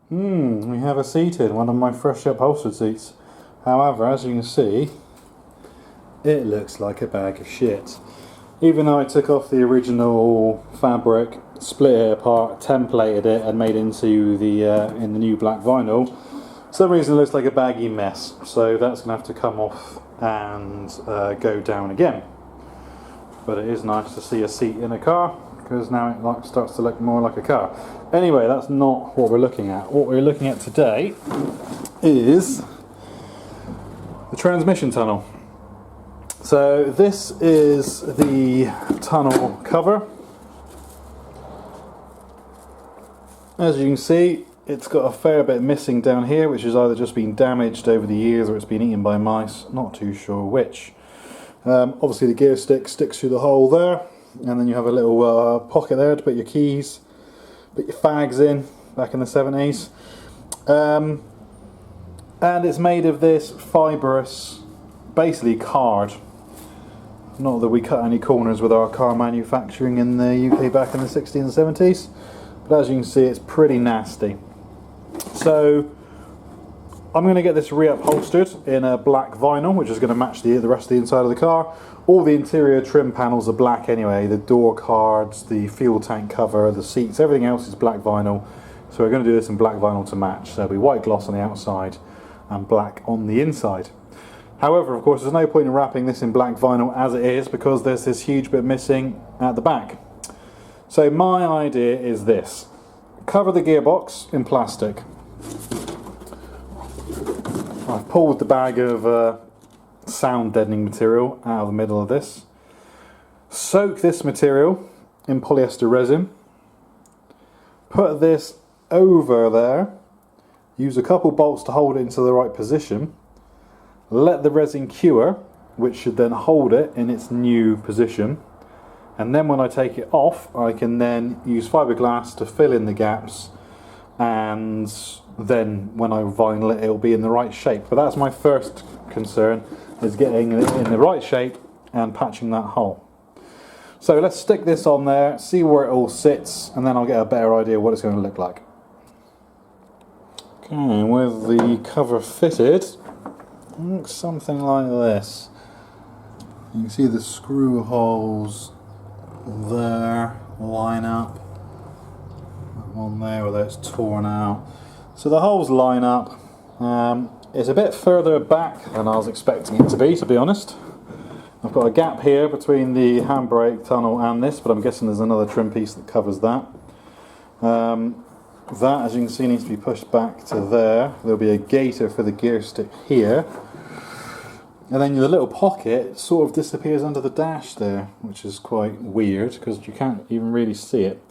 We have a seated, one of my freshly upholstered seats. However, as you can see, it looks like a bag of shit. Even though I took off the original fabric, split it apart, templated it and made it into the in the new black vinyl, for some reason it looks like a baggy mess. So that's going to have to come off and go down again. But it is nice to see a seat in a car, because now it starts to look more like a car. Anyway, that's not what we're looking at. What we're looking at today is the transmission tunnel. So this is the tunnel cover. As you can see, it's got a fair bit missing down here, which has either just been damaged over the years or it's been eaten by mice, not too sure which. Obviously the gear stick sticks through the hole there, and then you have a little pocket there to put your keys, put your fags in, back in the 70s. And it's made of this fibrous, basically card. Not that we cut any corners with our car manufacturing in the UK back in the 60s and 70s, but as you can see it's pretty nasty. So I'm going to get this reupholstered in a black vinyl, which is going to match the rest of the inside of the car. All the interior trim panels are black anyway, the door cards, the fuel tank cover, the seats, everything else is black vinyl. So we're going to do this in black vinyl to match. So it'll be white gloss on the outside and black on the inside. However, of course, there's no point in wrapping this in black vinyl as it is, because there's this huge bit missing at the back. So my idea is this: cover the gearbox in plastic. I've pulled the bag of sound deadening material out of the middle of this. Soak this material in polyester resin. Put this over there. Use a couple bolts to hold it into the right position. Let the resin cure, which should then hold it in its new position. And then when I take it off, I can then use fiberglass to fill in the gaps, and then when I vinyl it, it'll be in the right shape. But that's my first concern, is getting it in the right shape and patching that hole. So let's stick this on there, see where it all sits, and then I'll get a better idea what it's going to look like. Okay, with the cover fitted, it looks something like this. You can see the screw holes there line up. That one there, although it's torn out. So the holes line up. It's a bit further back than I was expecting it to be honest. I've got a gap here between the handbrake tunnel and this, but I'm guessing there's another trim piece that covers that. That, as you can see, needs to be pushed back to there. There'll be a gaiter for the gear stick here. And then the little pocket sort of disappears under the dash there, which is quite weird because you can't even really see it.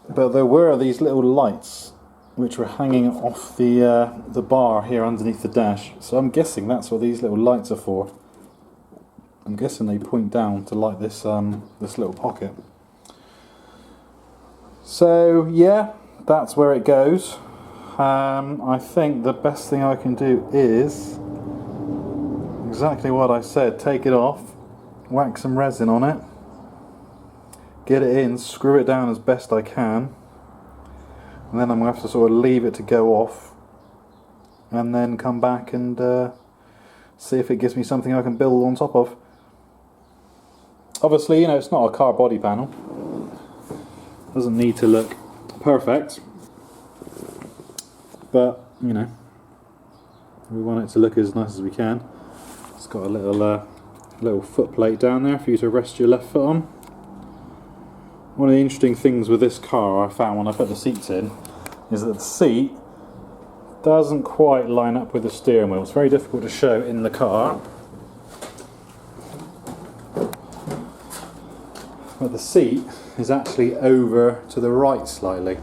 But there were these little lights which were hanging off the bar here underneath the dash. So I'm guessing that's what these little lights are for. I'm guessing they point down to light this this little pocket. So yeah, that's where it goes. I think the best thing I can do is exactly what I said. Take it off, whack some resin on it, get it in, screw it down as best I can, and then I'm going to have to sort of leave it to go off and then come back and see if it gives me something I can build on top of. Obviously, you know, it's not a car body panel. Doesn't need to look perfect, but you know, we want it to look as nice as we can. It's got a little foot plate down there for you to rest your left foot on. One of the interesting things with this car I found when I put the seats in is that the seat doesn't quite line up with the steering wheel. It's very difficult to show in the car, but the seat is actually over to the right slightly,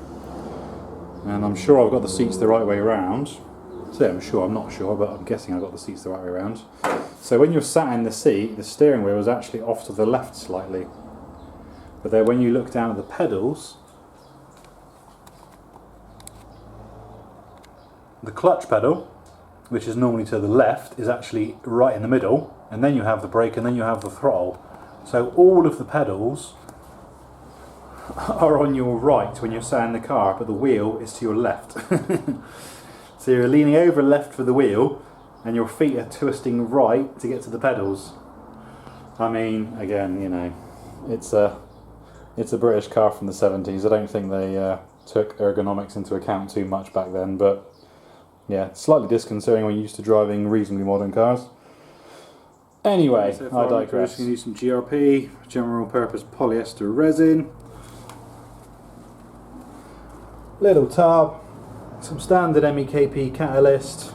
and I'm sure I've got the seats the right way around. So yeah, I'm not sure, but I'm guessing I've got the seats the right way around. So when you're sat in the seat, the steering wheel is actually off to the left slightly, but then when you look down at the pedals, the clutch pedal, which is normally to the left, is actually right in the middle, and then you have the brake and then you have the throttle. So all of the pedals are on your right when you're sat in the car, but the wheel is to your left. So you're leaning over left for the wheel, and your feet are twisting right to get to the pedals. I mean, again, you know, it's a British car from the 70s. I don't think they took ergonomics into account too much back then, but yeah, slightly disconcerting when you're used to driving reasonably modern cars. Anyway, so I digress. We're just going to use some GRP, general purpose polyester resin, little tub, some standard MEKP catalyst,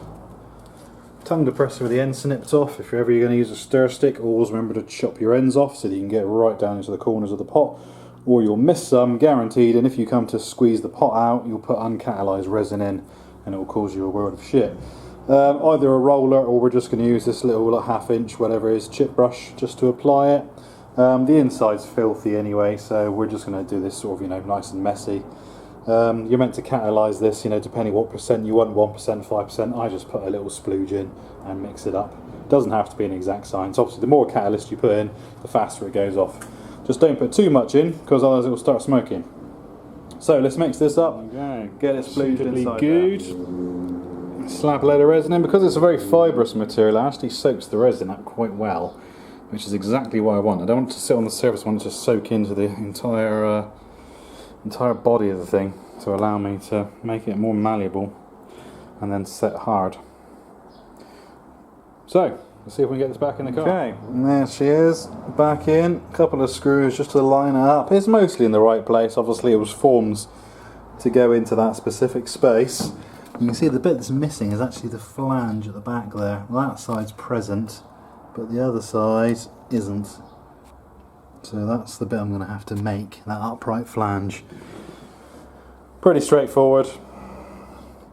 tongue depressor with the end snipped off. If you're ever going to use a stir stick, always remember to chop your ends off so that you can get right down into the corners of the pot, or you'll miss some, guaranteed, and if you come to squeeze the pot out, you'll put uncatalyzed resin in and it will cause you a world of shit. Either a roller, or we're just going to use this little half-inch, whatever it is, chip brush just to apply it. The inside's filthy anyway, so we're just going to do this sort of, you know, nice and messy. You're meant to catalyse this, you know, depending what percent you want, 1%, 5%. I just put a little splooge in and mix it up. It doesn't have to be an exact science. Obviously, the more catalyst you put in, the faster it goes off. Just don't put too much in, because otherwise it will start smoking. So let's mix this up. Okay. Get it splooged inside good. Slap a load of resin in. Because it's a very fibrous material, it actually soaks the resin up quite well, which is exactly what I want. I don't want it to sit on the surface, I want it to soak into the entire body of the thing to allow me to make it more malleable and then set hard. So, let's see if we can get this back in the car. Okay, and there she is, back in. A couple of screws just to line it up. It's mostly in the right place. Obviously it was formed to go into that specific space. You can see the bit that's missing is actually the flange at the back there. Well, that side's present, but the other side isn't. So that's the bit I'm going to have to make, that upright flange. Pretty straightforward.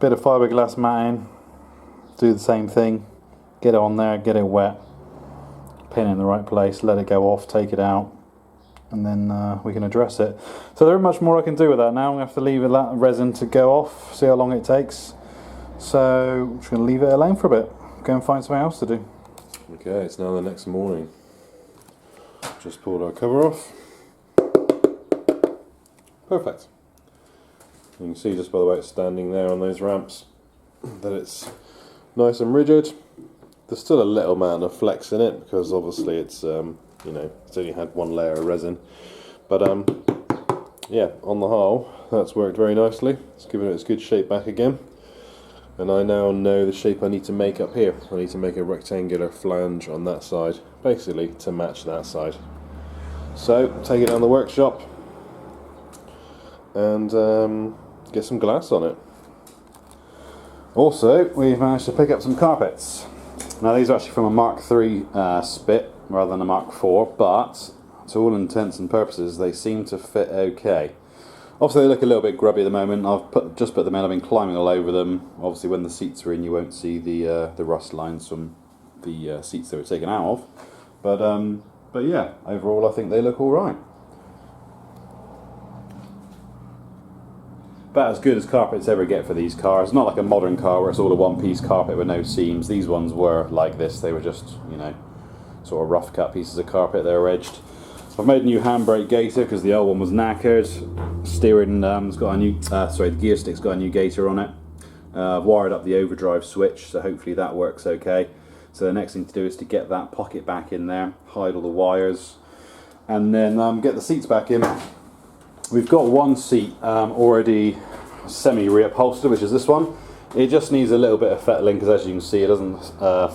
Bit of fiberglass matting. Do the same thing. Get it on there, get it wet. Pin it in the right place, let it go off, take it out, and then we can address it. So there isn't much more I can do with that now. I'm going to have to leave that resin to go off, see how long it takes. So I'm just going to leave it alone for a bit. Go and find something else to do. Okay, it's now the next morning. Just pulled our cover off. Perfect. You can see just by the way it's standing there on those ramps that it's nice and rigid. There's still a little amount of flex in it because obviously it's you know, it's only had one layer of resin, but yeah, on the whole that's worked very nicely. It's given it its good shape back again, and I now know the shape I need to make up here. I need to make a rectangular flange on that side, basically to match that side. So take it down the workshop and get some glass on it. Also, we've managed to pick up some carpets. Now these are actually from a Mark III Spit rather than a Mark IV, but to all intents and purposes they seem to fit okay. Obviously they look a little bit grubby at the moment. I've just put them in, I've been climbing all over them. Obviously when the seats are in you won't see the rust lines from the seats they were taken out of. But yeah, overall I think they look alright. About as good as carpets ever get for these cars. Not like a modern car where it's all a one-piece carpet with no seams. These ones were like this. They were just, you know, sort of rough cut pieces of carpet. They were edged. I've made a new handbrake gaiter because the old one was knackered. Steering has got a new, the gear stick's got a new gaiter on it. I've wired up the overdrive switch, so hopefully that works okay. So the next thing to do is to get that pocket back in there, hide all the wires, and then get the seats back in. We've got one seat already semi-reupholstered, which is this one. It just needs a little bit of fettling because, as you can see, it doesn't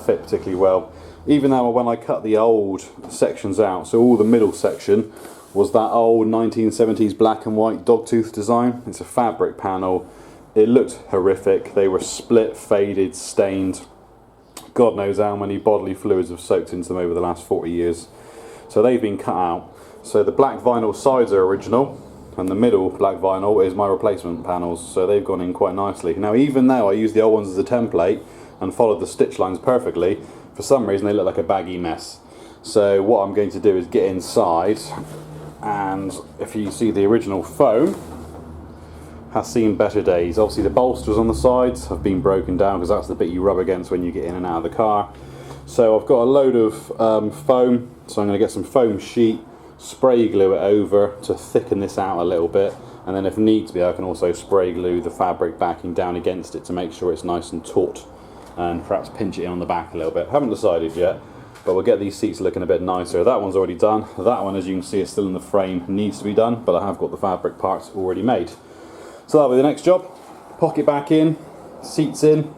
fit particularly well. Even though when I cut the old sections out, so all the middle section was that old 1970s black and white dogtooth design. It's a fabric panel. It looked horrific. They were split, faded, stained. God knows how many bodily fluids have soaked into them over the last 40 years. So they've been cut out. So the black vinyl sides are original, and the middle black vinyl is my replacement panels, so they've gone in quite nicely. Now even though I used the old ones as a template and followed the stitch lines perfectly, for some reason they look like a baggy mess. So what I'm going to do is get inside, and if you see the original foam has seen better days. Obviously the bolsters on the sides have been broken down because that's the bit you rub against when you get in and out of the car. So I've got a load of foam, so I'm going to get some foam sheet, spray glue it over to thicken this out a little bit, and then if needs be I can also spray glue the fabric backing down against it to make sure it's nice and taut, and perhaps pinch it in on the back a little bit. Haven't decided yet, but we'll get these seats looking a bit nicer. That one's already done. That one, as you can see, is still in the frame, needs to be done, but I have got the fabric parts already made. So that'll be the next job. Pocket back in, seats in,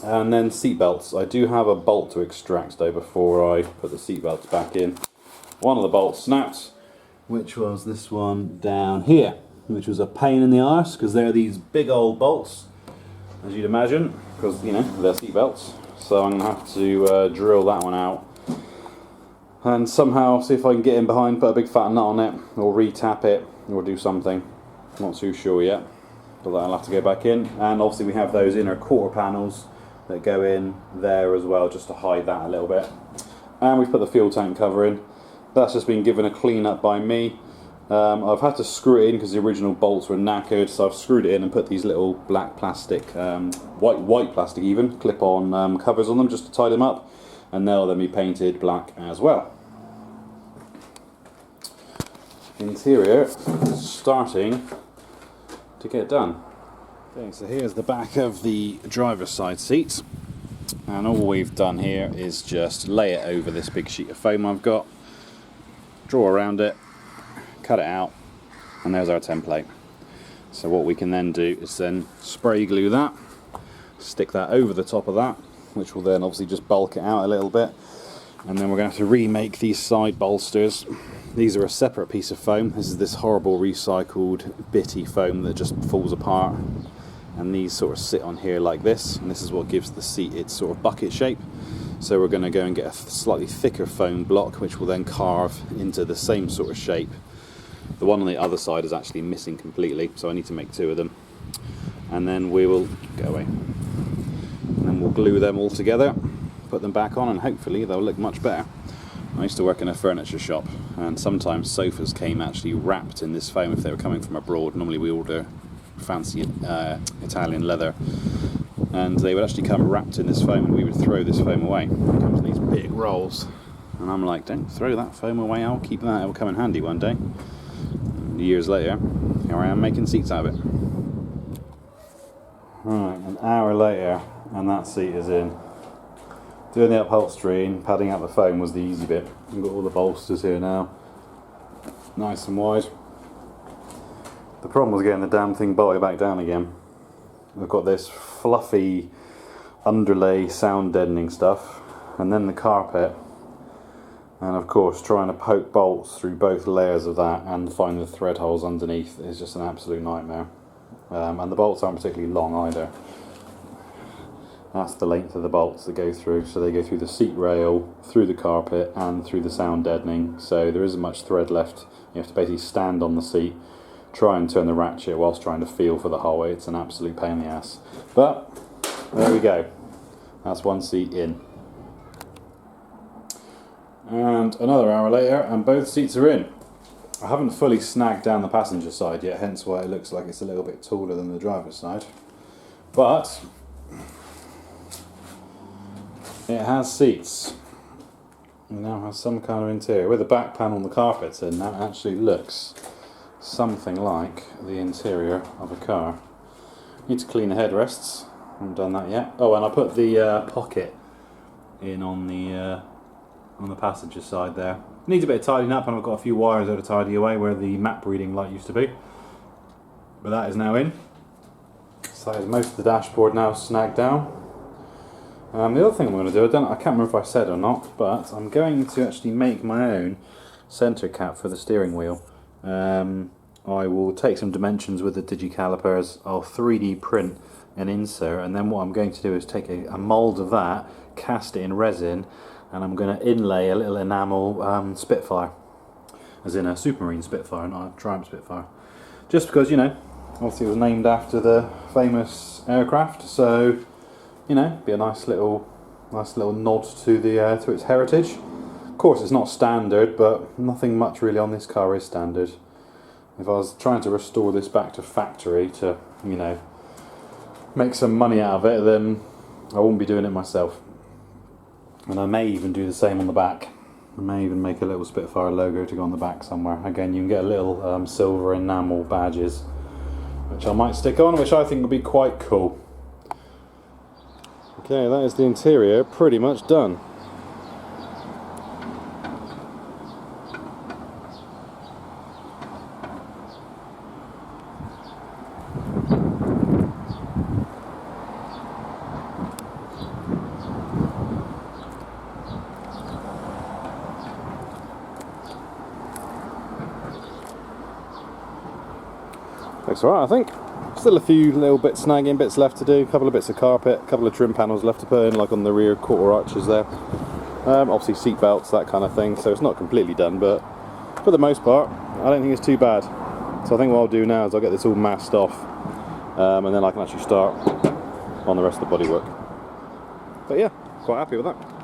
and then seat belts. I do have a bolt to extract though before I put the seat belts back in. One of the bolts snapped, which was this one down here, which was a pain in the arse because they're these big old bolts, as you'd imagine, because you know they're seat belts. So I'm going to have to drill that one out and somehow see if I can get in behind, put a big fat nut on it, or re-tap it, or do something. Not too sure yet, but that'll have to go back in. And obviously we have those inner quarter panels that go in there as well, just to hide that a little bit. And we've put the fuel tank cover in. That's just been given a clean up by me. I've had to screw it in because the original bolts were knackered, so I've screwed it in and put these little black plastic, white plastic even, clip-on covers on them just to tie them up, and they'll then be painted black as well. Interior starting to get done. Okay, so here's the back of the driver's side seat, and all we've done here is just lay it over this big sheet of foam I've got, draw around it, cut it out, and there's our template. So what we can then do is then spray glue that, stick that over the top of that, which will then obviously just bulk it out a little bit, and then we're going to have to remake these side bolsters. These are a separate piece of foam. This is this horrible recycled bitty foam that just falls apart, and these sort of sit on here like this, and this is what gives the seat its sort of bucket shape. So we're going to go and get a slightly thicker foam block, which will then carve into the same sort of shape. The one on the other side is actually missing completely, so I need to make two of them. And then we will go away. And then we'll glue them all together, put them back on, and hopefully they'll look much better. I used to work in a furniture shop, and sometimes sofas came actually wrapped in this foam if they were coming from abroad. Normally we order fancy Italian leather, and they would actually come wrapped in this foam, and we would throw this foam away. It comes in these big rolls, and I'm like, don't throw that foam away, I'll keep that, it will come in handy one day. And years later, here I am making seats out of it. Right, an hour later, and that seat is in. Doing the upholstery and padding out the foam was the easy bit. We've got all the bolsters here now, nice and wide. The problem was getting the damn thing bolted back down again. We've got this fluffy underlay sound deadening stuff, and then the carpet, and of course trying to poke bolts through both layers of that and find the thread holes underneath is just an absolute nightmare. And the bolts aren't particularly long either. That's the length of the bolts that go through, so they go through the seat rail, through the carpet, and through the sound deadening, so there isn't much thread left. You have to basically stand on the seat, try and turn the ratchet whilst trying to feel for the hole. It's an absolute pain in the ass. But, there we go. That's one seat in. And another hour later, and both seats are in. I haven't fully snagged down the passenger side yet, hence why it looks like it's a little bit taller than the driver's side. But it has seats. It now has some kind of interior. With the back panel and the carpets in, that actually looks something like the interior of a car. Need to clean the headrests. Haven't done that yet. Oh, and I put the pocket in on the passenger side there. Needs a bit of tidying up, and I've got a few wires there to tidy away where the map reading light used to be. But that is now in. So there's most of the dashboard now snagged down. The other thing I'm going to do, I can't remember if I said or not, but I'm going to actually make my own centre cap for the steering wheel. I will take some dimensions with the digicalipers, I'll 3D print an insert, and then what I'm going to do is take a mould of that, cast it in resin, and I'm going to inlay a little enamel Spitfire, as in a Supermarine Spitfire, not a Triumph Spitfire. Just because, you know, obviously it was named after the famous aircraft, so you know, be a nice little nod to the to its heritage. Of course, it's not standard, but nothing much really on this car is standard. If I was trying to restore this back to factory to, you know, make some money out of it, then I wouldn't be doing it myself. And I may even do the same on the back. I may even make a little Spitfire logo to go on the back somewhere. Again, you can get a little silver enamel badges, which I might stick on, which I think would be quite cool. Okay, that is the interior pretty much done. Looks alright, I think. Still a few little snagging bits left to do, a couple of bits of carpet, a couple of trim panels left to put in, like on the rear quarter arches there. Obviously seat belts, that kind of thing, so it's not completely done, but for the most part, I don't think it's too bad. So I think what I'll do now is I'll get this all masked off, and then I can actually start on the rest of the bodywork. But yeah, quite happy with that.